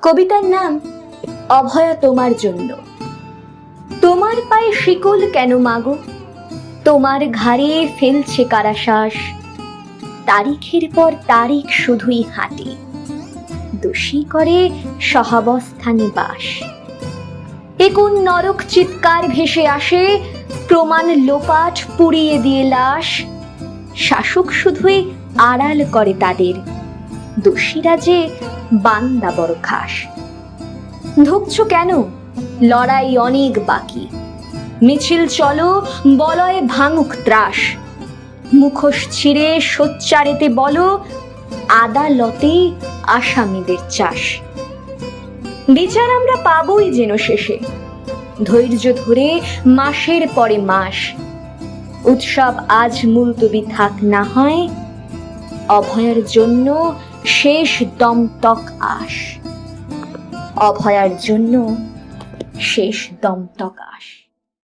কবিতার নাম অভয়া তোমার জন্য। তোমার পায়ে শিকল কেন মাগো, তোমার ঘাড়ে ফেলছে কারা শ্বাস। তারিখের পর তারিখ শুধুই হাঁটে, দোষী করে সহাবস্থানে বাস। এ কোন নরক চিৎকার ভেসে আসে, প্রমাণ লোপাট পুড়িয়ে দিয়ে লাশ। শাসক শুধুই আড়াল করে তাদের, দোষীরা যে বান্দা বড় খাস। ধুকছো কেন, লড়াই অনেক বাকি, মিছিল চলো বলয়ে ভাঙুক ত্রাস। মুখোশ ছিঁড়ে সোচ্চারেতে বলো, আদালতে আসামিদের চাষ। বিচার আমরা পাবই যেন শেষে, ধৈর্য ধরে মাসের পরে মাস। উৎসব আজ মুলতবি থাক না হয়, অভয়ার জন্য শেষ দমতক আস। অভয়ার জন্য শেষ দমতক আস।